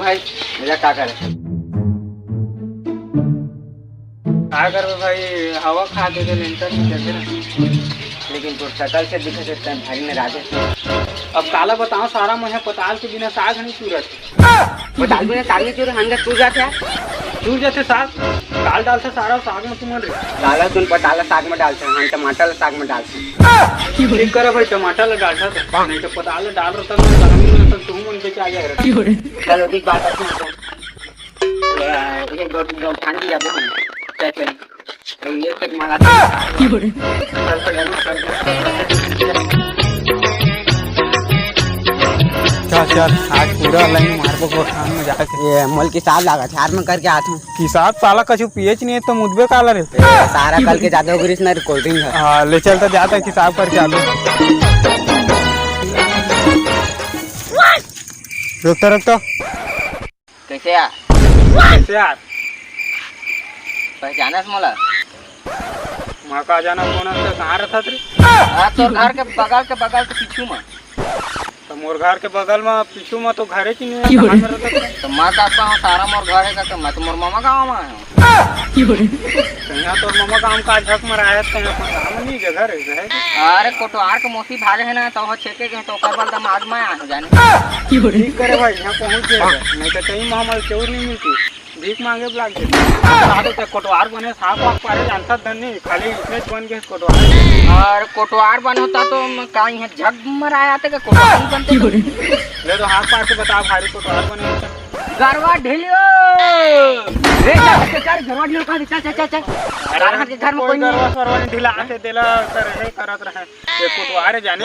भाई, मेरा क्या करे भाई, हवा खा दे लेंटर में देखे ना, लेकिन तो शक्ल से दिखा देता है भाई ने राजे। अब काला बताओ, सारा मुझे पताल के बिना साग नहीं चूरत, पताल बिना साग नहीं चूर हंगा चूर जाते हैं, चूर जाते साग दाल डालते सारा साग में तुम डाला तुम पताल साग में डालते हैं, हम टमाटर साग में डालते हैं। ठीक करे भाई, टमाटर डालता था नहीं तो पताल डाल रहा था तुम उनके क्या जाएगा। चलो ठीक बात है, ठान दिया ये तक मारा चल आज पूरा लाइन मारबो गोठान में जाके ये मल की साल लगा चार में करके आता हूँ कि साथ साला कछु पीएच नहीं है तो मुझे काला रे सारा कल के ज्यादा ग्रीस ना रिकॉर्डिंग है। हाँ ले चलता जाता है कि साहब करके आते रुकता कैसे यार पहचाना मोला माँ का जाना कौन से कहाँ रहता रे? तो घर के बगल के पीछू में, तो मोर घर के बगल में पीछू में तो घरे की नहीं है तो मैं कहता हूँ सारा मोर घर है का मैं तो मोर मामा गाँव में है यहाँ तो मामा गाँव का झक में रहा है नहीं जगह है। अरे कोटवार के मोती भागे है ना तो छेके के तो कर दम आज मैं आ जाने ठीक करे भाई यहाँ पहुँच जाएगा नहीं तो कहीं हमारे चोर नहीं मिलती भीख मांगे लाग कोटवार बने साफ वाफ पारे जानता धन खाली इतने बन गए कोटवार और कोटवार बने होता तो कहीं है झग मराया आते का कोटवार बनते ले तो हाथ पार से बताओ भारी कोटवार बने गरवा ढिलियो रे चल गरवा ढिलियो का चल रात के घर में कोई गरवा सरवा ढिला आते देला करे करत रहे ये कोटवार जाने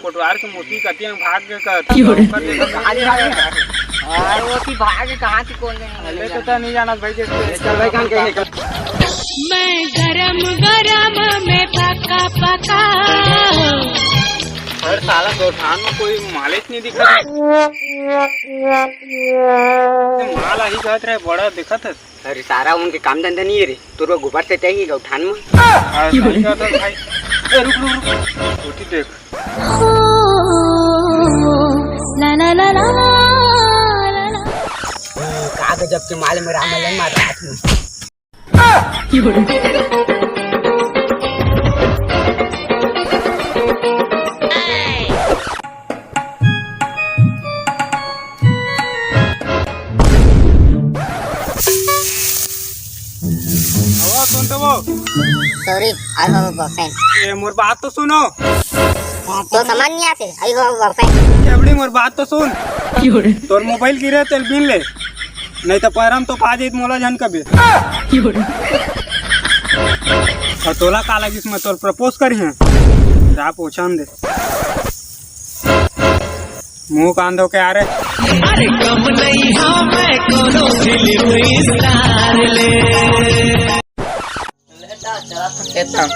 कोटवार के मोती कटिया भाग के कर और वो की भाग कहां से कौन नहीं तो नहीं जाना भाई चल भाई कान के मैं गरम में पका हर साला गोठान में कोई मालिक नहीं दिखा माला ही कहत रहे बड़ा दिखत है। अरे सारा उनके काम धंधा नहीं है रे तो गोबर से चाहिए गोठान में भाई रुक उठी देख ला ला ला ला जब के माल में रामलन मार रहा था सुनते वो sorry I have a boyfriend. ये मोर बात तो सुनो तो समझ नहीं आते आई हैव अ बॉयफ्रेंड। एवड़ी मोर बात तो सुन तोर मोबाइल गिरे तेल बिन ले नहीं तो पैरम तो पा जाइत मोला जन कभी तोला का लगिस मैं तोर प्रपोज करी है जा पोछन दे मुंह कान धो के आ रे अरे कम नहीं हाँ मैं कोनो फिल्म स्टार ले लेटा चला सकता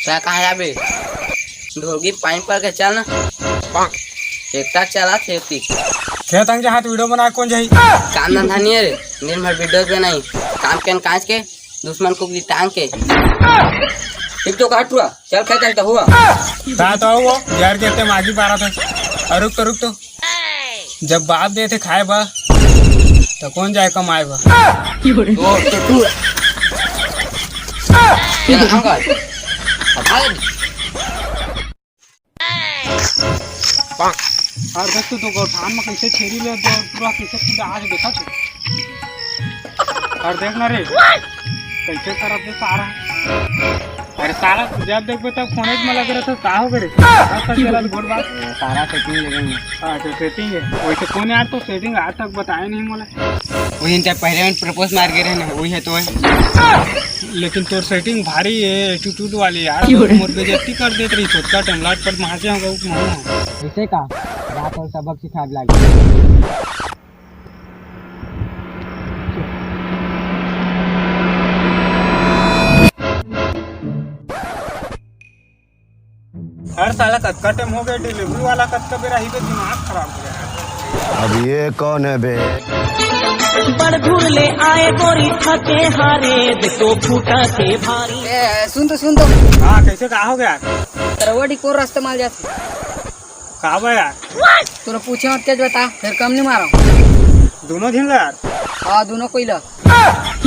क्या कहा जाबे ढोगी पानी पर के चल ना एक तक चला खेती खेत अंग हाथ वीडियो बना कौन जाई काम धंधा नहीं है रे दिन भर वीडियो बनाई काम के कांच के दुश्मन को भी टांग के ठीक तो काट हुआ चल खेत तो हुआ तो वो यार कहते मागी पारा था रुक तो जब बाप दे थे खाए बा तो कौन जाए कमाए बा और देख तू तो गोठान में कैसे छेरी ले दो पूरा कैसे पूरा आज देखा तू और देखना रे कैसे तरफ से सारा अरे सारा जब देखो तब फोन में लग रहा था का हो गए सारा सेटिंग लगेंगे अच्छा सेटिंग है वैसे कौन यार तो सेटिंग आज तक बताया नहीं मोला वही पहले प्रपोज मार के रहे वही है तो है लेकिन तोर सेटिंग भारी है एटीट्यूड वाली यार मोर बेइज्जती कर देत रही छोटका टमलाट पर महासे होगा ऐसे का बात और सबक सिखा लगी हर साला कटका टाइम हो गया डिलीवरी वाला कटका बेरा ही पे दिमाग खराब हो गया। अब ये कौन है बे बड़ धूल ले आए गोरी थके हारे देखो फूटा के भारी सुन तो हाँ कैसे कहा हो गया तरवड़ी को रास्ते माल जाते का बा यार तोरा पूछे मत तेज बता फिर कम नहीं मारा दोनों दिन यार हाँ दोनों कोई ला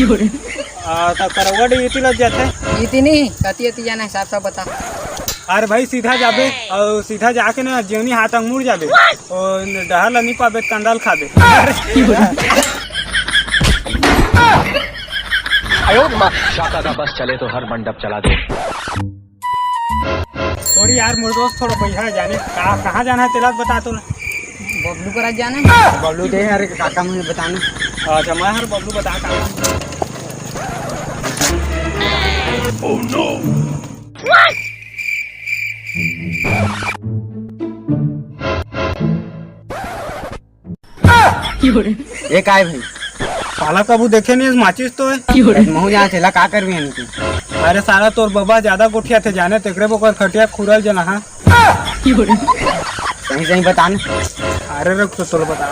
तो करवट इति लग जाते इतनी नहीं कती अति जाना हिसाब से बता अरे भाई सीधा जाबे और सीधा जाके ना जेवनी हाथ अंग मुड़ जाबे और डहर ला नहीं पाबे कंदाल खाबे शाका का बस चले तो हर मंडप चला दे। थोड़ी यार मोर दोस्त थोड़ा पैसा जाने कहाँ जाना है तेरा बता तो ना बबलू को रात जाना है बबलू दे यार काका मुझे बताना अच्छा मैं हर बबलू बता का ये काय भाई साला कबू देखे नहीं माचिस तो है महू यहाँ चला का कर भी तू अरे साला तोर बाबा ज्यादा गोठिया थे जाने तेकरे बोकर खटिया खुरल जना हाँ सही सही बता ना अरे रख तो तोर बता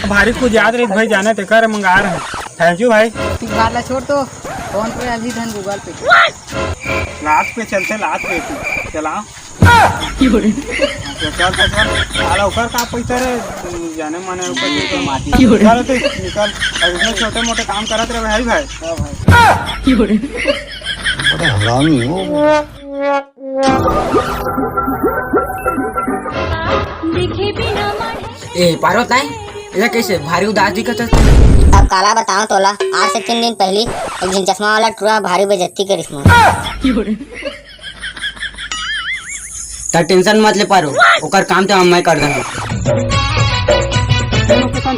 भारी कुछ याद रही भाई जाने तेकर मंगा रहे हैं थैंक यू भाई तू गाला छोड़ तो फोन पे अभी धन गूगल पे लास्ट पे चलते लास्ट पे चलाओ चल ऊपर का पैसा रे जाने माने ऊपर निकल तो निकल इतने छोटे मोटे काम करत रहे भाई भाई देखे बिना मन ए पार्वत नहीं ये कैसे भारी उदास दिखत है अब काला बताऊं तोला आज से 3 दिन पहले एक दिन चश्मा वाला टूरा भारी बेइज्जती करिस मोर तो टेंशन मत ले पारो ओकर काम तो मैं कर दूंगा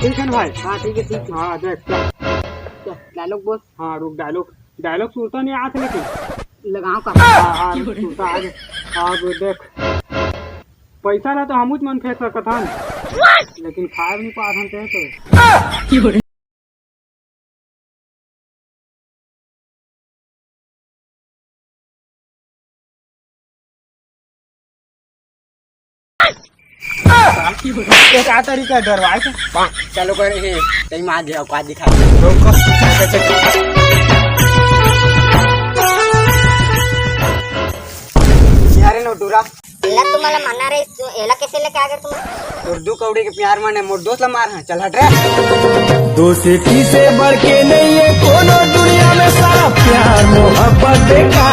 ठीक है ना भाई हाँ ठीक है ठीक हाँ देख डायलॉग बोल हाँ रुक डायलॉग सुनता नहीं आज लेकिन लगाओ का हाँ सुनता आज अब देख पैसा ला तो हम मन फेंक सकत हन लेकिन खाए नहीं पात हन ते तो एक आ तरीका डरवाए के चलो कर हे तई मार दे औकात दिखा यारे नो टूरा एला तुम्हाला मानना रे एला कैसे लेके आ गए तुम तोर दू कौड़ी के प्यार माने मोर दोस्त ला मार हां चल हट रे दोस्ती से बढ़ के नहीं है कोनो दुनिया में सारा प्यार मोहब्बत का